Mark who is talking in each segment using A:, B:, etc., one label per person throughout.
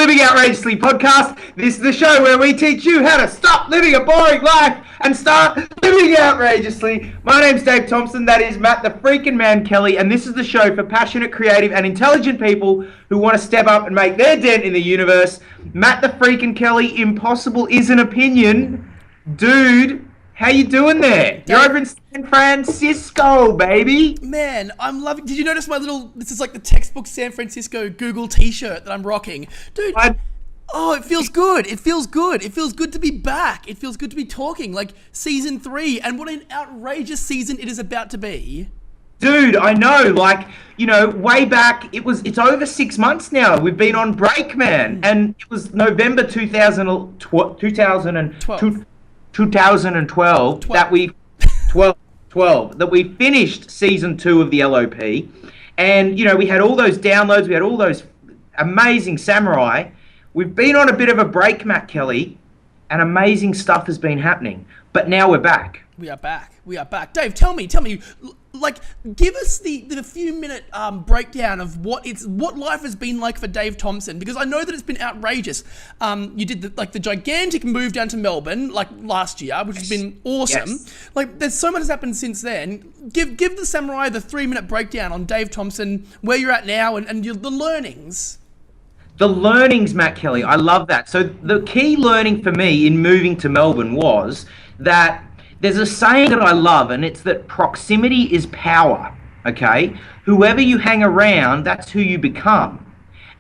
A: Living Outrageously podcast. This is the show where we teach you how to stop living a boring life and start living outrageously. My name's Dave Thompson. That is Matt the freaking man Kelly. And this is the show for passionate, creative, and intelligent people who want to step up and make their dent in the universe. Matt the freaking Kelly, impossible is an opinion. Dude, how you doing there? You're over in San Francisco, baby.
B: Man, I'm loving... Did you notice my little... This is like the textbook San Francisco Google t-shirt that I'm rocking. Dude, it feels good. It feels good. It feels good to be back. It feels good to be talking. Like, season 3. And what an outrageous season it is about to be.
A: Dude, I know. Like, you know, way back, it's over 6 months now. We've been on break, man. And it was November 2012 that we finished season 2 of the LOP, and you know we had all those downloads, we had all those amazing samurai. We've been on a bit of a break, Matt Kelly, and amazing stuff has been happening. But now we're back.
B: We are back. Dave, tell me, like, give us the few-minute breakdown of what life has been like for Dave Thompson, because I know that it's been outrageous. You did the gigantic move down to Melbourne, like last year, which has been awesome. Yes. Like, there's so much has happened since then. Give the samurai the 3-minute breakdown on Dave Thompson, where you're at now, and the learnings.
A: The learnings, Matt Kelly, I love that. So the key learning for me in moving to Melbourne was that there's a saying that I love, and it's that proximity is power, okay? Whoever you hang around, that's who you become.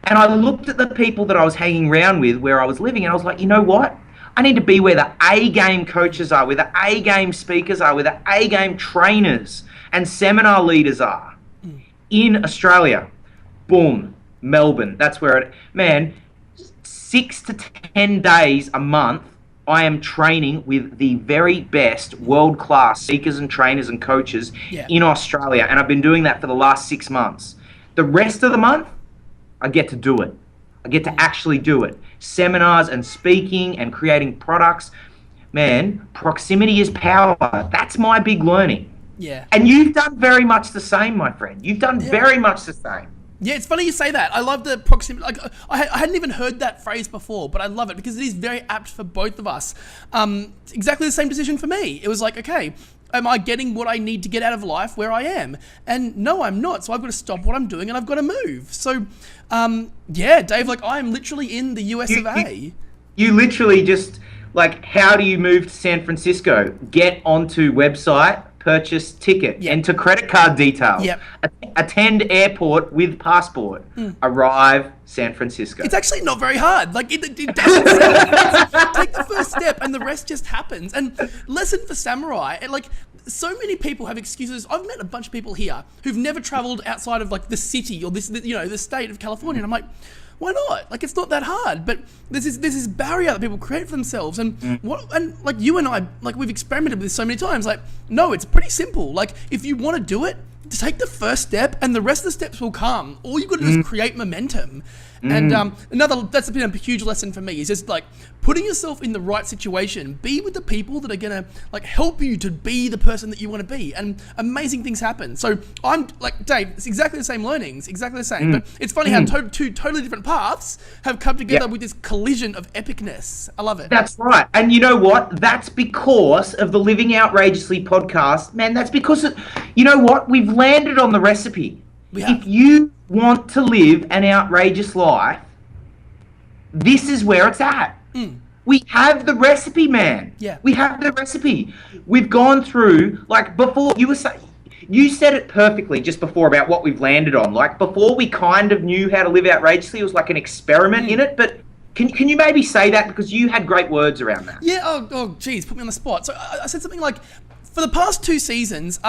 A: And I looked at the people that I was hanging around with where I was living, and I was like, you know what? I need to be where the A-game coaches are, where the A-game speakers are, where the A-game trainers and seminar leaders are in Australia. Boom, Melbourne. That's where it... Man, 6 to 10 days a month, I am training with the very best world-class speakers and trainers and coaches in Australia. And I've been doing that for the last 6 months. The rest of the month, I get to do it. I get to actually do it. Seminars and speaking and creating products. Man, proximity is power. That's my big learning.
B: Yeah.
A: And you've done very much the same, my friend. You've done very much the same.
B: Yeah, it's funny you say that. I love the proximity. Like, I hadn't even heard that phrase before, but I love it because it is very apt for both of us. Exactly the same decision for me. It was like, okay, am I getting what I need to get out of life where I am? And no, I'm not. So I've got to stop what I'm doing and I've got to move. So, Dave, like, I'm literally in the US of A.
A: You literally just, like, how do you move to San Francisco? Get onto website, purchase ticket, enter credit card details, attend airport with passport, arrive San Francisco.
B: It's actually not very hard. Like, it doesn't sound... Take the first step and the rest just happens. And lesson for samurai, like, so many people have excuses. I've met a bunch of people here who've never traveled outside of, like, the city or the state of California, and I'm like, why not? Like, it's not that hard. But there's this barrier that people create for themselves. And like you and I, like, we've experimented with this so many times. Like, no, it's pretty simple. Like, if you want to do it, just take the first step and the rest of the steps will come. All you've got to do is create momentum. And that's been a huge lesson for me, is just, like, putting yourself in the right situation. Be with the people that are going to, like, help you to be the person that you want to be. And amazing things happen. So I'm like, Dave, it's exactly the same learnings, exactly the same. But it's funny how two totally different paths have come together with this collision of epicness. I love it.
A: That's right. And you know what? That's because of the Living Outrageously podcast. Man, that's because, you know what? We've landed on the recipe. If you want to live an outrageous life, this is where it's at. We have the recipe, man.
B: Yeah.
A: We have the recipe. We've gone through, like, before, you said it perfectly just before about what we've landed on. Like, before we kind of knew how to live outrageously, it was like an experiment in it, but can you maybe say that, because you had great words around that?
B: Yeah, oh geez, put me on the spot. So I said something like, for the past 2 seasons,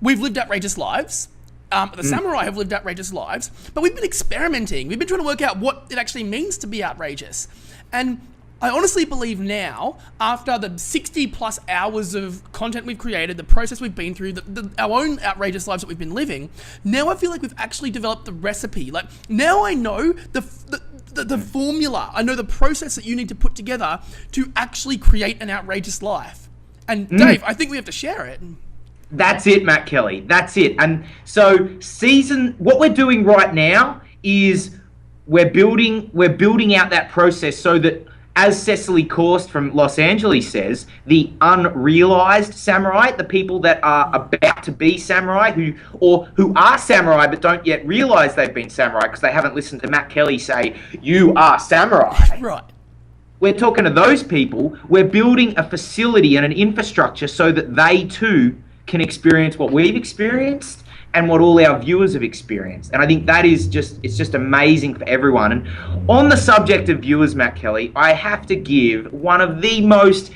B: we've lived outrageous lives. The samurai have lived outrageous lives, but we've been experimenting. We've been trying to work out what it actually means to be outrageous. And I honestly believe now, after the 60 plus hours of content we've created, the process we've been through, our own outrageous lives that we've been living, now I feel like we've actually developed the recipe. Like, now I know the formula. I know the process that you need to put together to actually create an outrageous life. And Dave, I think we have to share it.
A: That's it, Matt Kelly. That's it. And so what we're doing right now is we're building out that process so that, as Cecily Corst from Los Angeles says, the unrealized samurai, the people that are about to be samurai, who are samurai but don't yet realize they've been samurai because they haven't listened to Matt Kelly say, "You are samurai."
B: Right.
A: We're talking to those people. We're building a facility and an infrastructure so that they too can experience what we've experienced and what all our viewers have experienced. And I think that is it's just amazing for everyone. And on the subject of viewers, Matt Kelly, I have to give one of the most,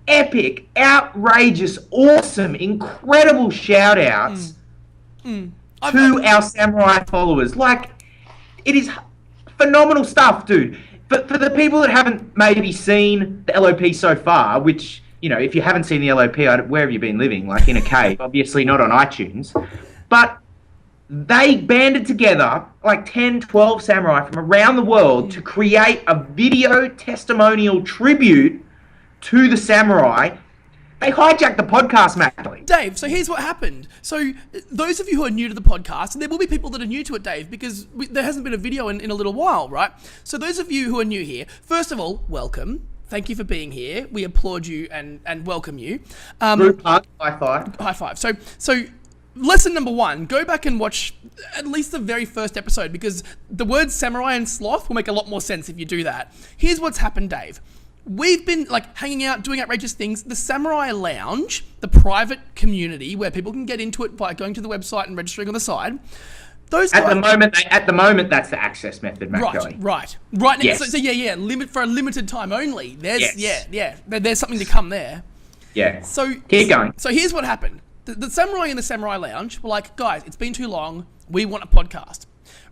A: epic, outrageous, awesome, incredible shout outs to our samurai followers. Like, it is phenomenal stuff, dude. But for the people that haven't maybe seen the LOP so far, which, if you haven't seen the LOP, where have you been living? Like, in a cave, obviously not on iTunes. But they banded together like 10, 12 samurai from around the world to create a video testimonial tribute to the samurai. They hijacked the podcast, Matt.
B: Dave, so here's what happened. So those of you who are new to the podcast, and there will be people that are new to it, Dave, because there hasn't been a video in a little while, right? So those of you who are new here, first of all, welcome. Thank you for being here. We applaud you and welcome you.
A: Group hug, high five.
B: High five. So lesson number 1, go back and watch at least the very first episode, because the words samurai and sloth will make a lot more sense if you do that. Here's what's happened, Dave. We've been hanging out, doing outrageous things. The Samurai Lounge, the private community where people can get into it by going to the website and registering on the side.
A: At the moment, that's the access method, Matt Kelly.
B: Right now.
A: Yes.
B: So limit for a limited time only. There's
A: yes.
B: There's something to come there.
A: Yeah.
B: So
A: keep going.
B: So here's what happened. The Samurai in the Samurai Lounge were like, guys, it's been too long. We want a podcast.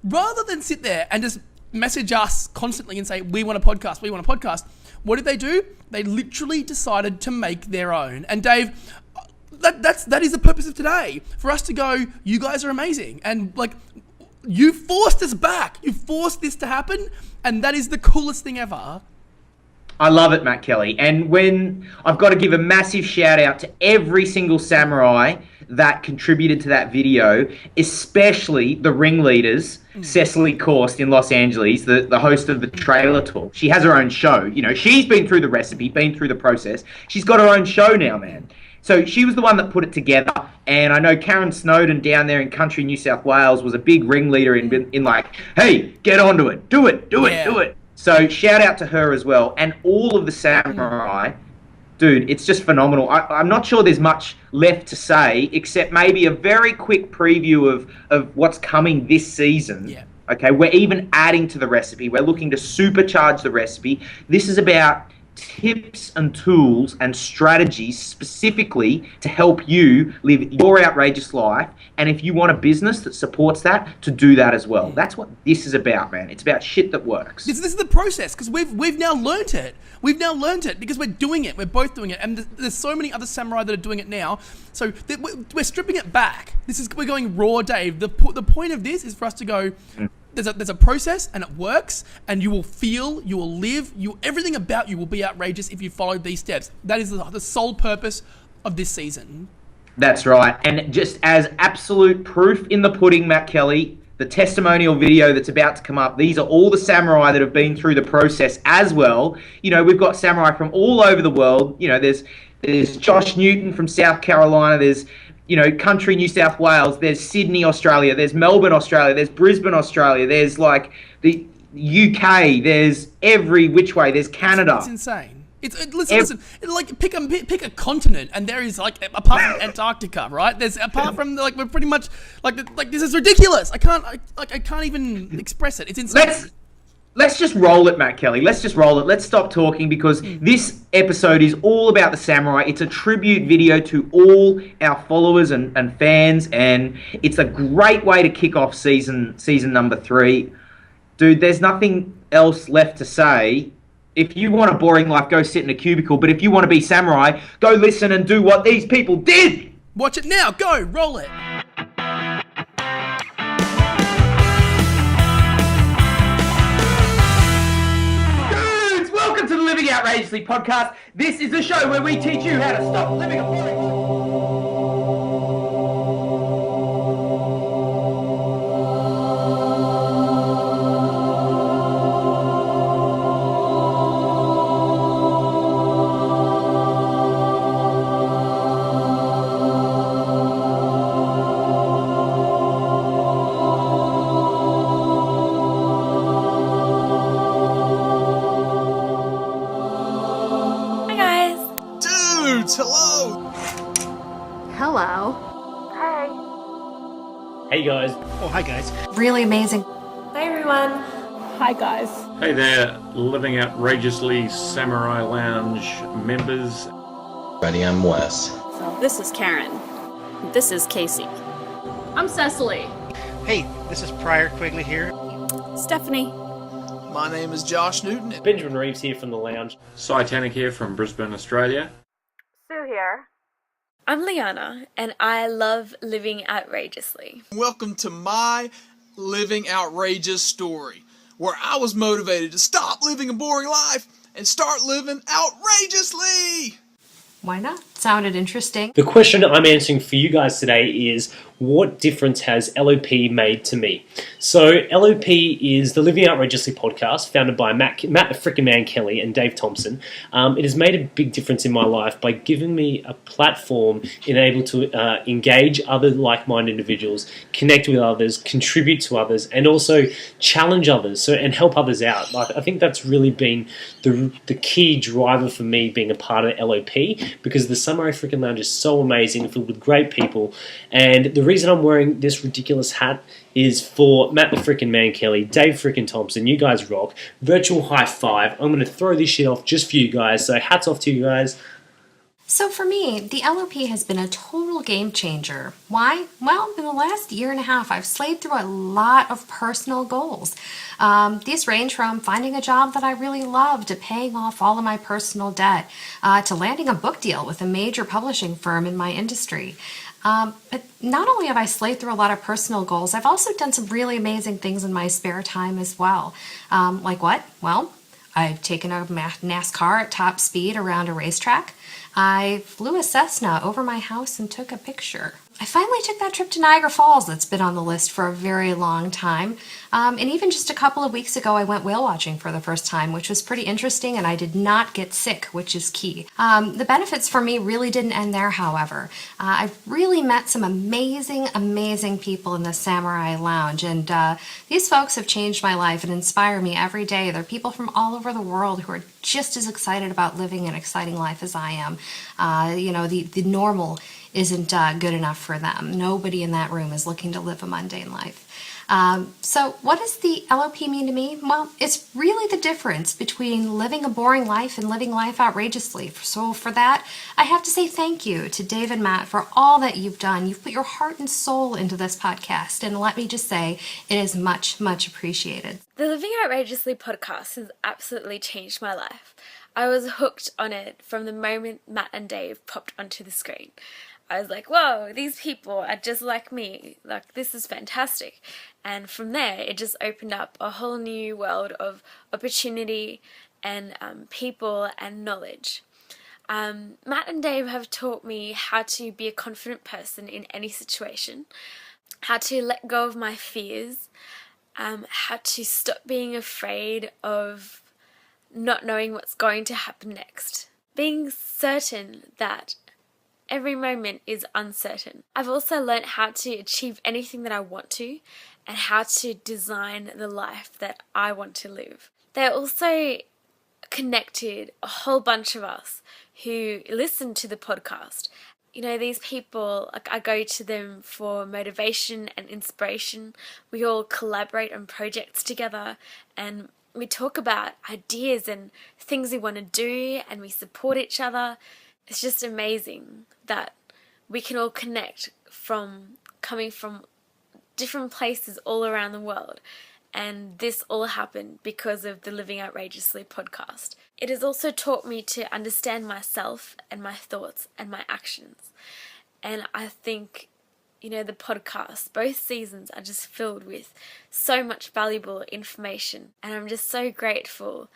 B: Rather than sit there and just message us constantly and say, we want a podcast, we want a podcast. What did they do? They literally decided to make their own. And Dave, that is the purpose of today. For us to go, you guys are amazing. And you forced us back. You forced this to happen. And that is the coolest thing ever.
A: I love it, Matt Kelly. And when I've got to give a massive shout out to every single samurai that contributed to that video, especially the ringleaders, Cecily Corst in Los Angeles, the host of the Trailer Talk. She has her own show. She's been through the recipe, been through the process. She's got her own show now, man. So she was the one that put it together. And I know Karen Snowden down there in country New South Wales was a big ringleader in hey, get onto it. Do it. So shout out to her as well. And all of the samurai. Dude, it's just phenomenal. I'm not sure there's much left to say, except maybe a very quick preview of what's coming this season.
B: Yeah.
A: Okay, we're even adding to the recipe. We're looking to supercharge the recipe. This is about tips and tools and strategies specifically to help you live your outrageous life. And if you want a business that supports that, to do that as well. That's what this is about, man. It's about shit that works.
B: This is the process, because we've now learnt it. We've now learnt it because we're doing it. We're both doing it. And there's so many other samurai that are doing it now. So we're stripping it back. We're going raw, Dave. The point of this is for us to go, there's a process and it works, and you will feel, you will live, everything about you will be outrageous if you follow these steps. That is the sole purpose of this season.
A: That's right. And just as absolute proof in the pudding, Matt Kelly, the testimonial video that's about to come up, these are all the samurai that have been through the process as well. We've got samurai from all over the world. there's Josh Newton from South Carolina, there's country New South Wales, there's Sydney, Australia, there's Melbourne, Australia, there's Brisbane, Australia, there's the UK, there's every which way, there's Canada.
B: It's insane. Listen. Pick a continent, and there is apart from Antarctica, right? There's apart from we're pretty much this is ridiculous. I can't even express it. It's insane.
A: Let's just roll it, Matt Kelly. Let's just roll it. Let's stop talking, because this episode is all about the samurai. It's a tribute video to all our followers and fans, and it's a great way to kick off season number 3. Dude, there's nothing else left to say. If you want a boring life, go sit in a cubicle. But if you want to be samurai, go listen and do what these people did.
B: Watch it now. Go. Roll it.
A: Dudes, welcome to the Living Outrageously podcast. This is the show where we teach you how to stop living a boring life.
C: dudes, hello!
D: Hello.
E: Hey guys.
C: Oh, hi guys.
D: Really amazing.
F: Hi everyone.
G: Hi guys.
H: Hey there, Living Outrageously Samurai Lounge members.
I: Buddy, I'm Wes.
F: This is Karen. This is Casey.
G: I'm Cecily.
C: Hey, this is Pryor Quigley here.
F: Stephanie.
C: My name is Josh Newton.
E: Benjamin Reeves here from the lounge.
H: Titanic here from Brisbane, Australia.
F: Sue here. I'm Liana, and I love living outrageously.
C: Welcome to my living outrageous story, where I was motivated to stop living a boring life and start living outrageously.
D: Why not? Sounded interesting.
E: The question I'm answering for you guys today is, what difference has LOP made to me? So LOP is the Living Outrageously podcast, founded by Matt the frickin' man Kelly and Dave Thompson. It has made a big difference in my life by giving me a platform in able to engage other like-minded individuals, connect with others, contribute to others, and also challenge others and help others out. I think that's really been the key driver for me being a part of LOP, because the Samurai Frickin' Lounge is so amazing, filled with great people. And the reason I'm wearing this ridiculous hat is for Matt the frickin' man Kelly, Dave frickin' Thompson. You guys rock. Virtual high five. I'm going to throw this shit off just for you guys. So hats off to you guys.
D: So for me, the LOP has been a total game changer. Why? Well, in the last year and a half, I've slaved through a lot of personal goals. These range from finding a job that I really love, to paying off all of my personal debt, to landing a book deal with a major publishing firm in my industry. But not only have I slaved through a lot of personal goals, I've also done some really amazing things in my spare time as well. Like what? Well, I've taken a NASCAR at top speed around a racetrack. I flew a Cessna over my house and took a picture. I finally took that trip to Niagara Falls that's been on the list for a very long time. And even just a couple of weeks ago, I went whale watching for the first time, which was pretty interesting, and I did not get sick, which is key. The benefits for me really didn't end there, however. I've really met some amazing, amazing people in the Samurai Lounge, and these folks have changed my life and inspire me every day. They're people from all over the world who are just as excited about living an exciting life as I am. The normal isn't good enough for them. Nobody in that room is looking to live a mundane life. So what does the LOP mean to me? Well, it's really the difference between living a boring life and living life outrageously. So for that, I have to say thank you to Dave and Matt for all that you've done. You've put your heart and soul into this podcast, and let me just say, it is much, much appreciated.
F: The Living Outrageously podcast has absolutely changed my life. I was hooked on it from the moment Matt and Dave popped onto the screen. I was like, whoa, these people are just like me. Like, this is fantastic. And from there, it just opened up a whole new world of opportunity and people and knowledge. Matt and Dave have taught me how to be a confident person in any situation, how to let go of my fears, how to stop being afraid of not knowing what's going to happen next, being certain that every moment is uncertain. I've also learnt how to achieve anything that I want to, and how to design the life that I want to live. They're also connected a whole bunch of us who listen to the podcast. You know, these people, like, I go to them for motivation and inspiration. We all collaborate on projects together, and we talk about ideas and things we want to do, and we support each other. It's just amazing that we can all connect from coming from different places all around the world. And this all happened because of the Living Outrageously podcast. It has also taught me to understand myself and my thoughts and my actions. And I think, the podcast, both seasons are just filled with so much valuable information. And I'm just so grateful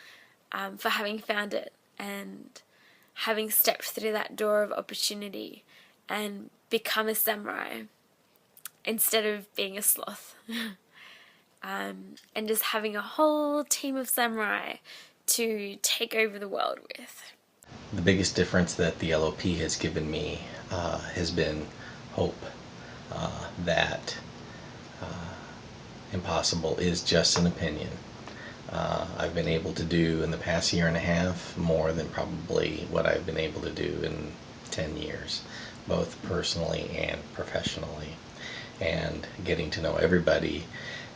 F: for having found it and having stepped through that door of opportunity and become a samurai instead of being a sloth. And just having a whole team of samurai to take over the world with.
I: The biggest difference that the LOP has given me has been hope. That impossible is just an opinion. I've been able to do in the past year and a half more than probably what I've been able to do in 10 years, both personally and professionally. And getting to know everybody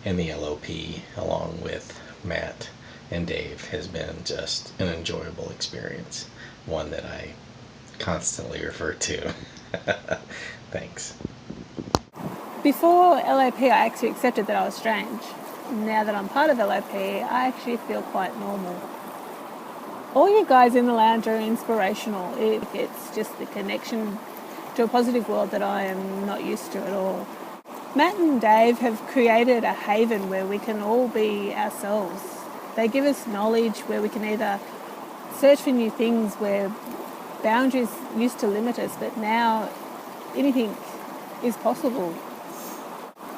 I: in the LOP along with Matt and Dave has been just an enjoyable experience, one that I constantly refer to. Thanks.
G: Before LOP, I actually accepted that I was strange. Now that I'm part of LOP, I actually feel quite normal. All you guys in the lounge are inspirational. It's just the connection to a positive world that I am not used to at all. Matt and Dave have created a haven where we can all be ourselves. They give us knowledge where we can either search for new things where boundaries used to limit us, but now anything is possible.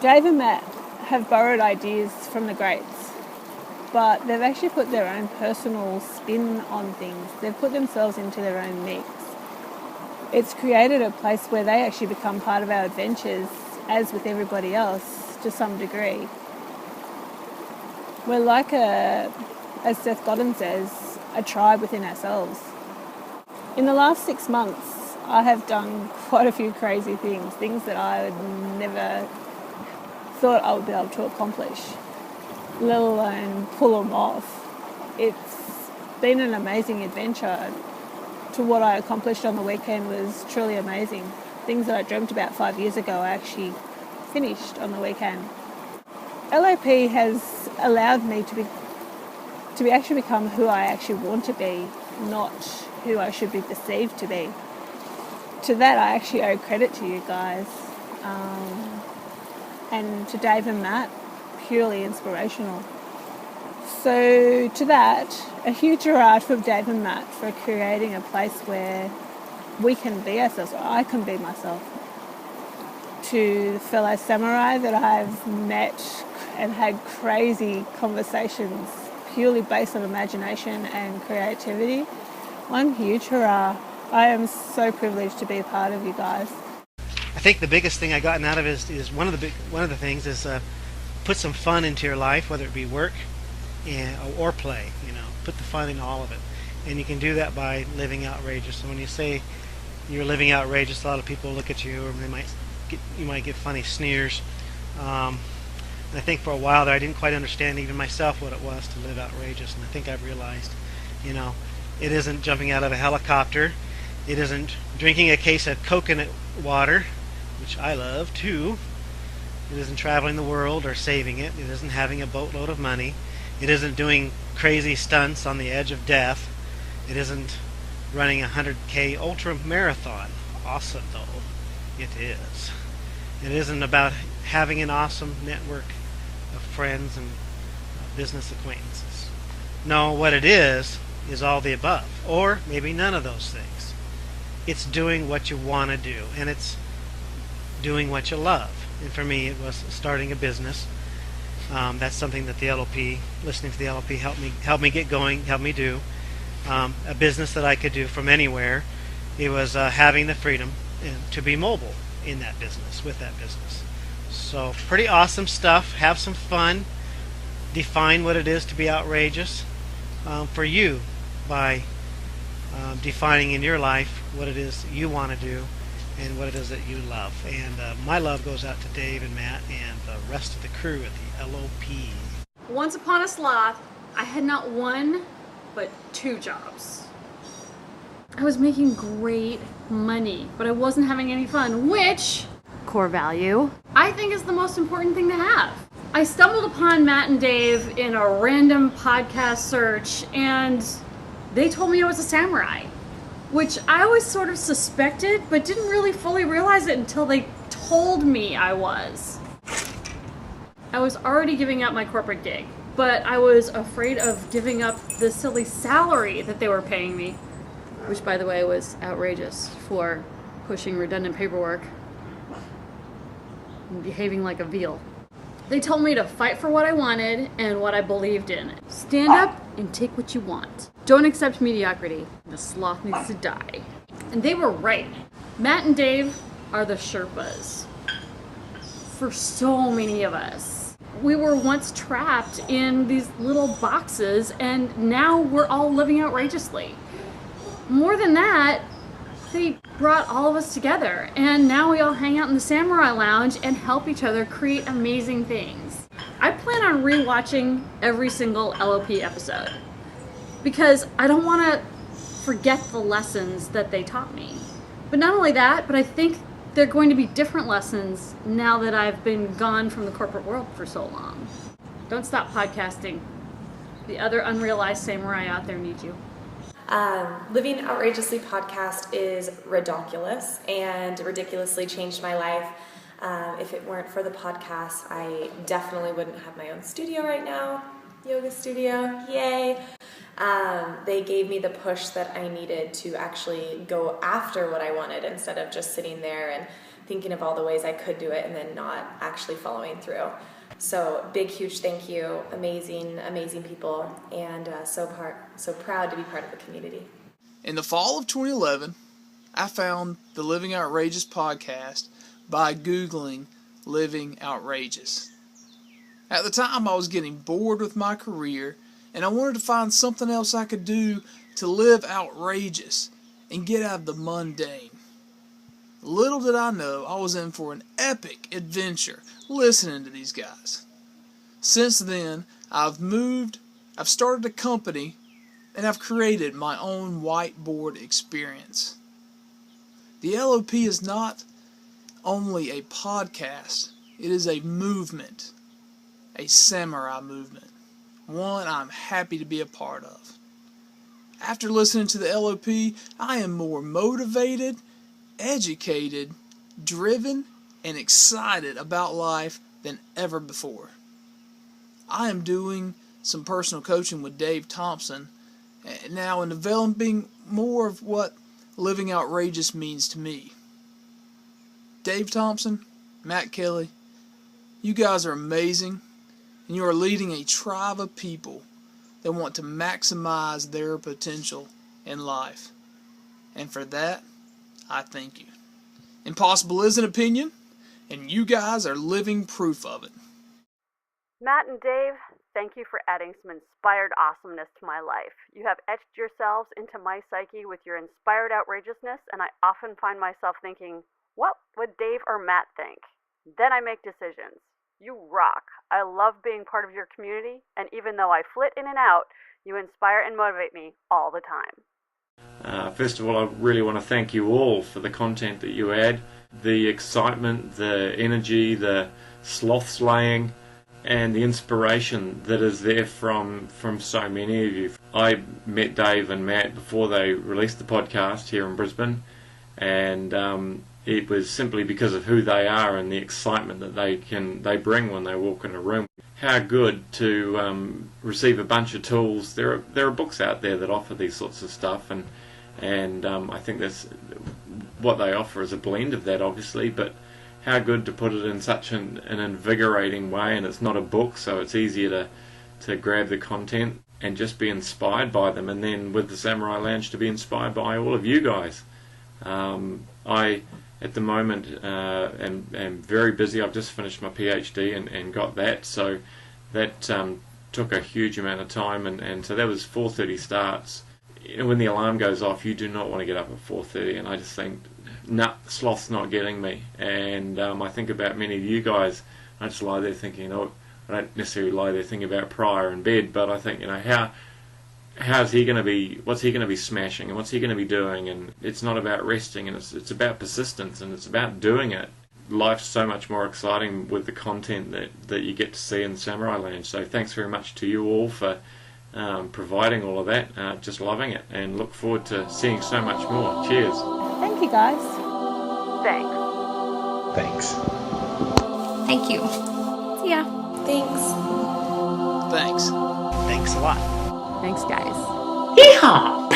G: Dave and Matt have borrowed ideas from the greats, but they've actually put their own personal spin on things. They've put themselves into their own mix. It's created a place where they actually become part of our adventures, as with everybody else, to some degree. We're like as Seth Godin says, a tribe within ourselves. In the last 6 months, I have done quite a few crazy things that I would never thought I would be able to accomplish, let alone pull them off. It's been an amazing adventure. To what I accomplished on the weekend was truly amazing. Things that I dreamt about 5 years ago I actually finished on the weekend. LOP has allowed me to actually become who I actually want to be, not who I should be perceived to be. To that I actually owe credit to you guys. And to Dave and Matt, purely inspirational. So to that, a huge hurrah from Dave and Matt for creating a place where we can be ourselves, or I can be myself. To the fellow samurai that I've met and had crazy conversations purely based on imagination and creativity, one huge hurrah. I am so privileged to be a part of you guys.
J: I think the biggest thing I gotten out of it is one of the things is put some fun into your life, whether it be work or play. Put the fun in all of it, and you can do that by living outrageous. So when you say you're living outrageous, a lot of people look at you, or you might get funny sneers. And I think for a while there, I didn't quite understand even myself what it was to live outrageous, and I think I've realized, it isn't jumping out of a helicopter, it isn't drinking a case of coconut water, which I love too. It isn't traveling the world or saving it. It isn't having a boatload of money. It isn't doing crazy stunts on the edge of death. It isn't running a 100K ultra marathon. Awesome though, it is. It isn't about having an awesome network of friends and business acquaintances. No, what it is all the above, or maybe none of those things. It's doing what you want to do, and it's doing what you love. And for me, it was starting a business. That's something that the LOP, listening to the LOP, helped me get going, helped me do. A business that I could do from anywhere. It was having the freedom to be mobile in that business, with that business. So pretty awesome stuff. Have some fun. Define what it is to be outrageous for you by defining in your life what it is you want to do and what it is that you love. And my love goes out to Dave and Matt and the rest of the crew at the LOP.
K: Once upon a sloth, I had not one, but 2 jobs. I was making great money, but I wasn't having any fun, which, core value, I think is the most important thing to have. I stumbled upon Matt and Dave in a random podcast search, and they told me I was a samurai, which I always sort of suspected, but didn't really fully realize it until they told me I was. I was already giving up my corporate gig, but I was afraid of giving up the silly salary that they were paying me, which, by the way, was outrageous for pushing redundant paperwork and behaving like a veal. They told me to fight for what I wanted and what I believed in. Stand up and take what you want. Don't accept mediocrity. The sloth needs to die. And they were right. Matt and Dave are the Sherpas for so many of us. We were once trapped in these little boxes, and now we're all living outrageously. More than that, they brought all of us together, and now we all hang out in the Samurai Lounge and help each other create amazing things. I plan on rewatching every single LOP episode because I don't want to forget the lessons that they taught me. But not only that, but I think they're going to be different lessons now that I've been gone from the corporate world for so long. Don't stop podcasting. The other unrealized samurai out there need you.
L: Living Outrageously podcast is ridiculous and ridiculously changed my life. If it weren't for the podcast, I definitely wouldn't have my own studio right now. Yoga studio, yay. They gave me the push that I needed to actually go after what I wanted instead of just sitting there and thinking of all the ways I could do it and then not actually following through. So big, huge thank you. Amazing, amazing people, and so proud to be part of the community.
C: In the fall of 2011, I found the Living Outrageous podcast by Googling Living Outrageous. At the time, I was getting bored with my career, and I wanted to find something else I could do to live outrageous and get out of the mundane. Little did I know I was in for an epic adventure listening to these guys. Since then, I've started a company, and I've created my own whiteboard experience. The LOP is not only a podcast, it is a movement, a samurai movement, one I'm happy to be a part of. After listening to the LOP, I am more motivated, educated, driven, and excited about life than ever before. I am doing some personal coaching with Dave Thompson now and developing more of what living outrageous means to me. Dave Thompson, Matt Kelly, you guys are amazing, and you are leading a tribe of people that want to maximize their potential in life. And for that, I thank you. Impossible is an opinion, and you guys are living proof of it.
M: Matt and Dave, thank you for adding some inspired awesomeness to my life. You have etched yourselves into my psyche with your inspired outrageousness, and I often find myself thinking, what would Dave or Matt think? Then I make decisions. You rock. I love being part of your community, and even though I flit in and out, you inspire and motivate me all the time.
H: First of all, I really want to thank you all for the content that you add, the excitement, the energy, the sloth slaying, and the inspiration that is there from so many of you. I met Dave and Matt before they released the podcast here in Brisbane, and it was simply because of who they are and the excitement that they bring when they walk in a room. How good to receive a bunch of tools. There are books out there that offer these sorts of stuff, and I think that's what they offer is a blend of that, obviously, but how good to put it in such an invigorating way, and it's not a book, so it's easier to grab the content and just be inspired by them, and then with the Samurai Lounge to be inspired by all of you guys. I, at the moment, am very busy. I've just finished my PhD and got that, so that took a huge amount of time, and so that was 4:30 starts. When the alarm goes off, you do not want to get up at 4:30, and I just think, nah, sloth's not getting me. And I think about many of you guys. I just lie there thinking, I don't necessarily lie there thinking about Pryor in bed, but I think, how's he going to be, what's he going to be smashing, and what's he going to be doing? And it's not about resting, and it's about persistence, and it's about doing it. Life's so much more exciting with the content that you get to see in Samurai Lounge. So thanks very much to you all for providing all of that. Just loving it, and look forward to seeing so much more. Cheers.
G: Thank you, guys.
I: Thanks.
D: Thank you.
F: See ya.
L: Thanks.
J: Thanks a lot.
G: Thanks, guys.
E: Yeehaw!